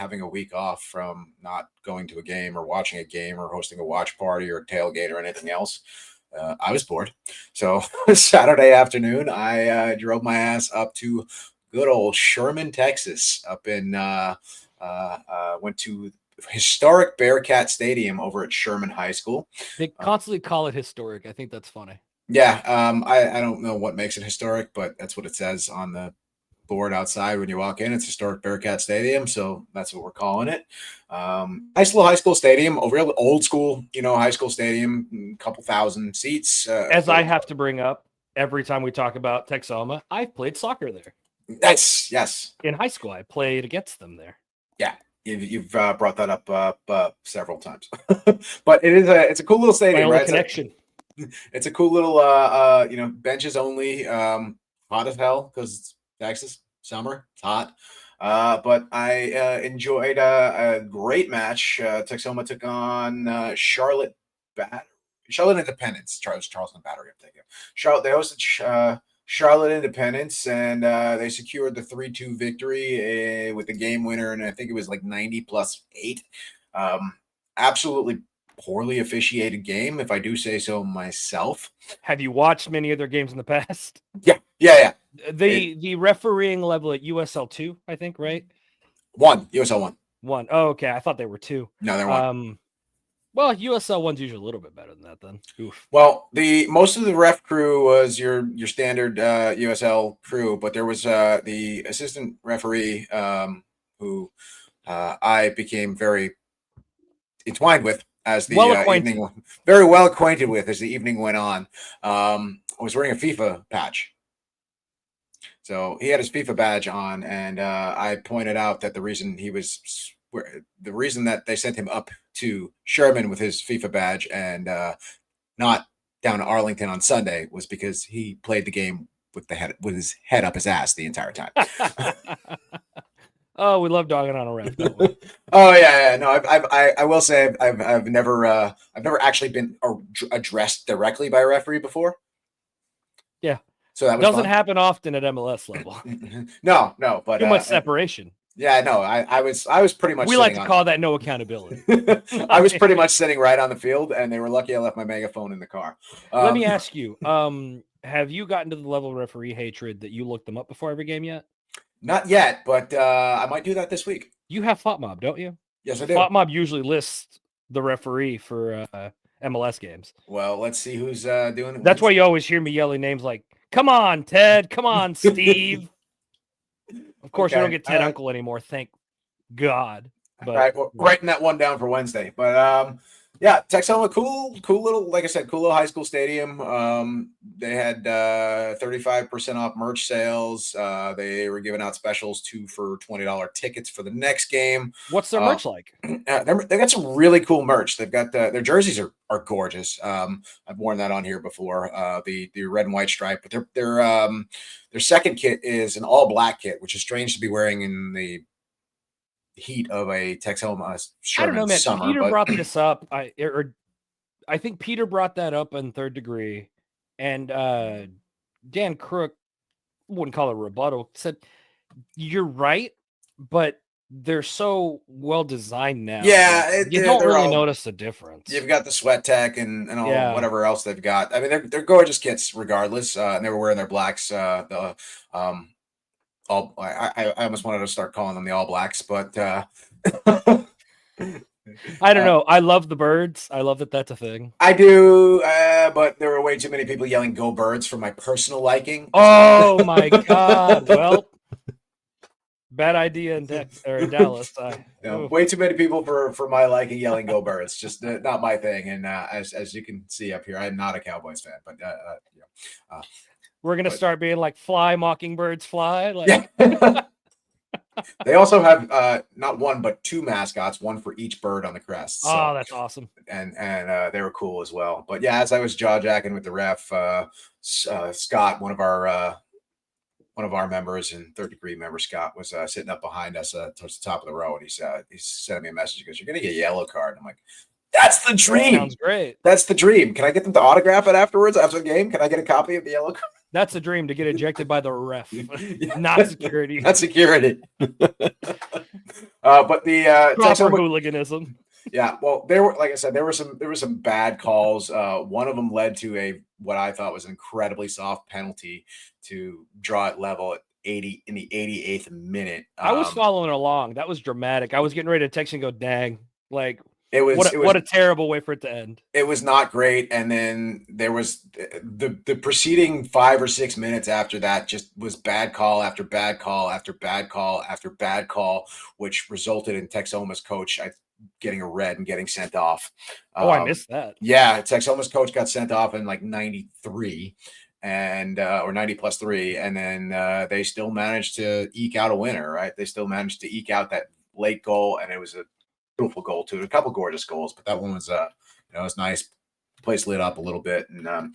having a week off from not going to a game or watching a game or hosting a watch party or a tailgate or anything else. I was bored. So Saturday afternoon, I drove my ass up to good old Sherman, Texas, up in, went to historic Bearcat Stadium over at Sherman High School. They constantly call it historic. I think that's funny. Yeah, I don't know what makes it historic, but that's what it says on the board outside when you walk in. It's historic Bearcat Stadium, so that's what we're calling it. Nice little high school stadium, a real old school, high school stadium, a couple thousand seats. As I have to bring up every time we talk about Texoma, I've played soccer there. Nice, yes. In high school, I played against them there. Yeah, you've brought that up several times, but it's a cool little stadium, right? Connection. It's a cool little benches only, hot as hell because it's Texas summer, it's hot. But I enjoyed a great match. Texoma took on Charlotte Independence, Charleston Battery. I'm thinking Charlotte. They hosted Charlotte Independence, and they secured the 3-2 victory with the game winner, and I think it was like 90+8. Absolutely poorly officiated game, if I do say so myself. Have you watched many of their games in the past? Yeah. The refereeing level at USL 2, I think, right? USL 1. 1. Oh, okay. I thought they were 2. No, they're 1. Well, USL 1's usually a little bit better than that then. Oof. Well, most of the ref crew was your standard USL crew, but there was the assistant referee who I became very entwined with as the evening, very well acquainted with as the evening went on. I was wearing a FIFA patch. So he had his FIFA badge on, and I pointed out that the reason that they sent him up to Sherman with his FIFA badge and not down to Arlington on Sunday was because he played the game with his head up his ass the entire time. Oh, we love dogging on a ref, don't we? Oh yeah. No, I will say I've never actually been addressed directly by a referee before. Yeah. So that doesn't happen often at MLS level. No, but too much separation. Yeah, no, I was pretty much. We like to call that no accountability. I was pretty much sitting right on the field, and they were lucky I left my megaphone in the car. Let me ask you: have you gotten to the level of referee hatred that you look them up before every game yet? Not yet, but I might do that this week. You have FotMob, don't you? Yes, I do. FotMob usually lists the referee for MLS games. Well, let's see who's doing it. That's why you always hear me yelling names like, "Come on, Ted! Come on, Steve!" Of course, we don't get Ted Uncle anymore, thank God. But right, well, writing that one down for Wednesday. But yeah, Texoma, cool little, like I said, cool little high school stadium. They had 35% off merch sales. They were giving out specials for $20 tickets for the next game. What's their merch like? They got some really cool merch. They've got their jerseys are gorgeous. I've worn that on here before. The red and white stripe, but their second kit is an all black kit, which is strange to be wearing in the heat of a Texoma Sherman. I don't know, man. Summer, Peter brought this up. I think Peter brought that up in Third Degree, and Dan Crook wouldn't call it a rebuttal. Said you're right, but they're so well designed now. Yeah, you don't really notice the difference. You've got the Sweat Tech and all whatever else they've got. I mean, they're gorgeous kits regardless. And they were wearing their blacks. I almost wanted to start calling them the All Blacks, but I don't know. I love the birds. I love that that's a thing. I do, but there were way too many people yelling "Go Birds" for my personal liking. Oh my God! Well, bad idea in Dallas. Way too many people for my liking yelling "Go Birds." Just not my thing. And as you can see up here, I'm not a Cowboys fan, but we're going to start being like "Fly, Mockingbirds, Fly." Like... Yeah. They also have not one, but two mascots, one for each bird on the crest. So, oh, that's awesome. And they were cool as well. But yeah, as I was jaw-jacking with the ref, Scott, one of our members and Third Degree member, Scott, was sitting up behind us towards the top of the row. And he sent me a message. He goes, "You're going to get a yellow card." And I'm like, that's the dream. That sounds great. That's the dream. Can I get them to autograph it afterwards after the game? Can I get a copy of the yellow card? That's a dream, to get ejected by the ref, not security. Not security. But the Proper Texoma, hooliganism. yeah, well, there were, like I said, there were some bad calls. One of them led to a what I thought was an incredibly soft penalty to draw it level at 80 in the 88th minute. I was following along. That was dramatic. I was getting ready to text and go, dang, like it was what a terrible way for it to end. it was not great. And then there was the preceding 5 or 6 minutes after that just was bad call after bad call after bad call after bad call, which resulted in Texoma's coach getting a red and getting sent off. I missed that. Yeah, Texoma's coach got sent off in like 93 and or 90+3, and then they still managed to eke out a winner, right? They still managed to eke out that late goal, and it was a beautiful goal too. A couple gorgeous goals, but that one was it was nice. Place lit up a little bit, and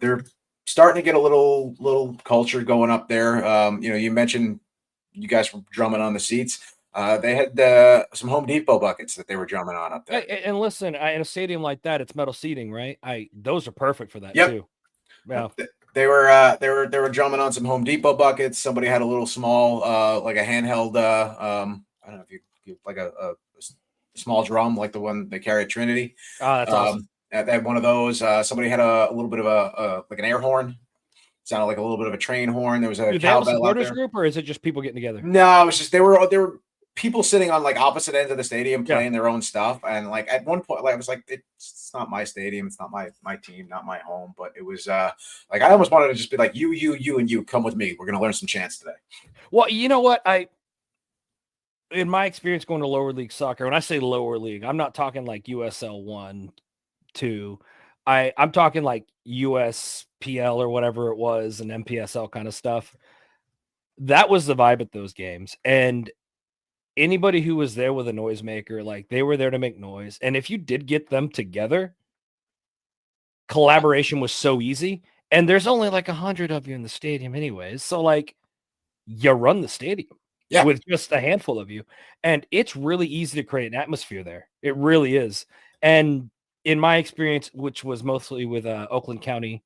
they're starting to get a little culture going up there. You mentioned you guys were drumming on the seats. They had some Home Depot buckets that they were drumming on up there. And listen, in a stadium like that, it's metal seating, right? Those are perfect for that too. Yeah. They were drumming on some Home Depot buckets. Somebody had a little small, like a handheld, I don't know if you like a small drum like the one they carry at Trinity. Oh, that's awesome. They had one of those. Somebody had a little bit of a like an air horn. Sounded like a little bit of a train horn. There was a cowbell out there. Group, or is it just people getting together? No, it was just they were people sitting on like opposite ends of the stadium playing their own stuff. And like at one point, like I was like, it's not my stadium, it's not my team, not my home. But it was like I almost wanted to just be like, you, and you come with me. We're gonna learn some chants today. Well, you know what? In my experience going to lower league soccer, when I say lower league, I'm not talking like USL 1, 2. I'm talking like USPL or whatever it was, and MPSL kind of stuff. That was the vibe at those games. And anybody who was there with a noisemaker, like they were there to make noise. And if you did get them together, collaboration was so easy. And there's only like 100 of you in the stadium anyways. So like you run the stadium. Yeah. With just a handful of you. And it's really easy to create an atmosphere there. It really is. And in my experience, which was mostly with Oakland County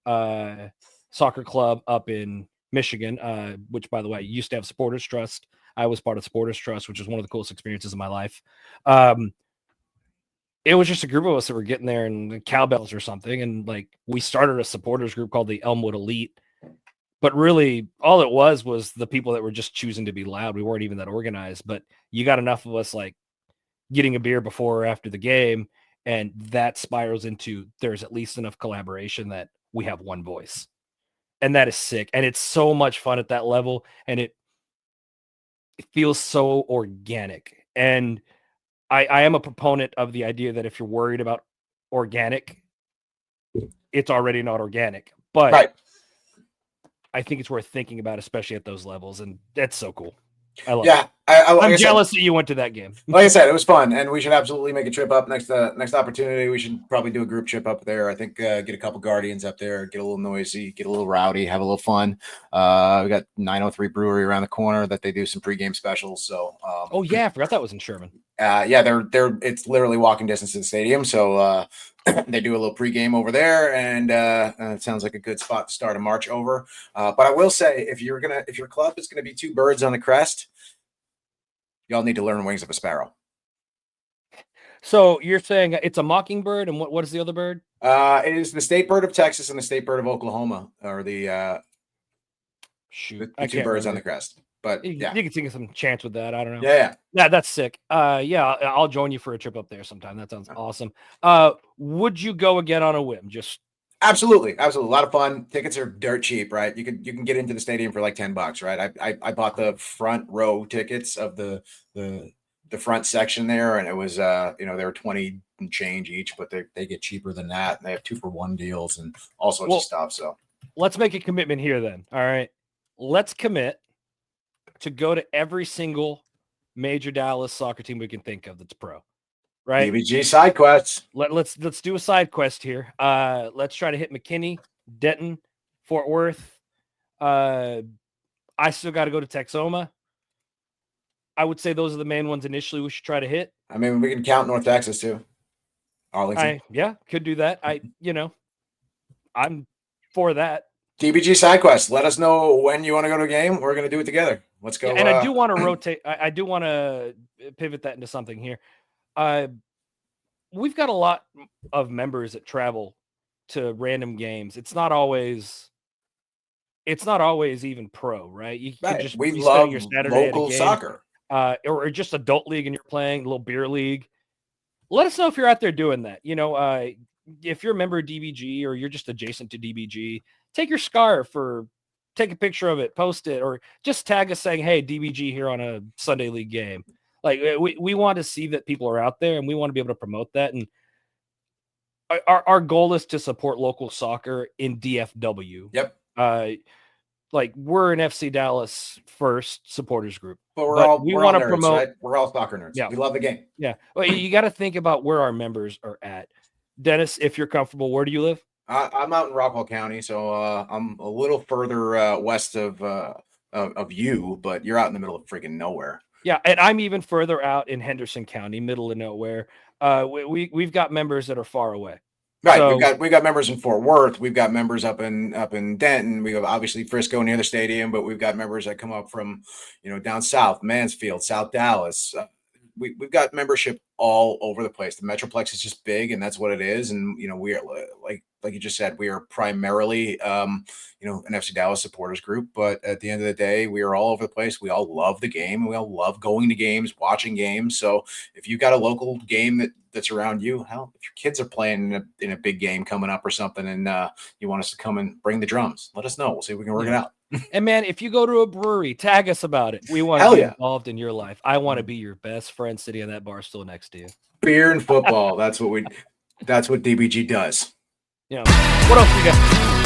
Soccer Club up in Michigan, which, by the way, used to have Supporters Trust. I was part of Supporters Trust, which was one of the coolest experiences of my life. It was just a group of us that were getting there and cowbells or something. And like we started a supporters group called the Elmwood Elite. But really, all it was the people that were just choosing to be loud. We weren't even that organized, but you got enough of us like getting a beer before or after the game, and that spirals into there's at least enough collaboration that we have one voice. And that is sick. And it's so much fun at that level, and it feels so organic. And I am a proponent of the idea that if you're worried about organic, it's already not organic. But right. I think it's worth thinking about, especially at those levels, and that's so cool. I love it. I'm jealous that you went to that game. Like I said, it was fun, and we should absolutely make a trip up next opportunity. We should probably do a group trip up there. I think get a couple Guardians up there, get a little noisy, get a little rowdy, have a little fun. We got 903 Brewery around the corner that they do some pregame specials. So, oh yeah, I forgot that was in Sherman. Yeah, they're it's literally walking distance to the stadium. So they do a little pregame over there, and it sounds like a good spot to start a march over. But I will say, if your club is gonna be two birds on the crest, y'all need to learn Wings of a Sparrow. So you're saying it's a mockingbird, and what is the other bird? It is the state bird of Texas and the state bird of Oklahoma, or the shoot, the two birds on the crest. But yeah, you can think of some chance with that. I don't know. Yeah, that's sick. Yeah, I'll join you for a trip up there sometime. That sounds awesome. Would you go again on a whim? Just absolutely, a lot of fun. Tickets are dirt cheap, right? You can get into the stadium for like $10, right? I bought the front row tickets of the front section there, and it was they were 20 and change each, but they get cheaper than that. And they have 2-for-1 deals and all sorts of stuff. So let's make a commitment here then. All right, let's commit to go to every single major Dallas soccer team we can think of that's pro. Right? BBG side quests. Let's do a side quest here. Let's try to hit McKinney, Denton, Fort Worth. I still got to go to Texoma. I would say those are the main ones initially we should try to hit. I mean, we can count North Texas too. Arlington. Yeah, could do that. I'm for that. DBG side quest. Let us know when you want to go to a game. We're going to do it together. Let's go. And I do want to rotate. I do want to pivot that into something here. We've got a lot of members that travel to random games. It's not always even pro, right? You could just we be love spending your Saturday local at a game, soccer. Or just adult league and you're playing a little beer league. Let us know if you're out there doing that. If you're a member of DBG or you're just adjacent to DBG, take your scarf or take a picture of it, post it, or just tag us saying, "Hey, DBG here on a Sunday league game." Like we want to see that people are out there, and we want to be able to promote that. And our goal is to support local soccer in DFW. Yep. Like we're an FC Dallas first supporters group, but we want to promote. Right? We're all soccer nerds. Yeah, we love the game. Yeah, well, you got to think about where our members are at. Dennis, if you're comfortable, where do you live? I'm out in Rockwall County, so I'm a little further west of you, but you're out in the middle of freaking nowhere. Yeah, and I'm even further out in Henderson County, middle of nowhere. We've got members that are far away. Right, so, we've got members in Fort Worth. We've got members up in Denton. We have obviously Frisco near the stadium, but we've got members that come up from down south, Mansfield, South Dallas. We've got membership all over the place. The Metroplex is just big, and that's what it is. And we are like you just said, we are primarily an FC Dallas supporters group. But at the end of the day, we are all over the place. We all love the game. We all love going to games, watching games. So if you've got a local game that's around you, hell, if your kids are playing in a big game coming up or something, and you want us to come and bring the drums, let us know. We'll see if we can work it out. And man, if you go to a brewery, tag us about it. We want to be involved in your life. I want to be your best friend sitting on that bar stool next to you. Beer and football. That's what DBG does. What else we got?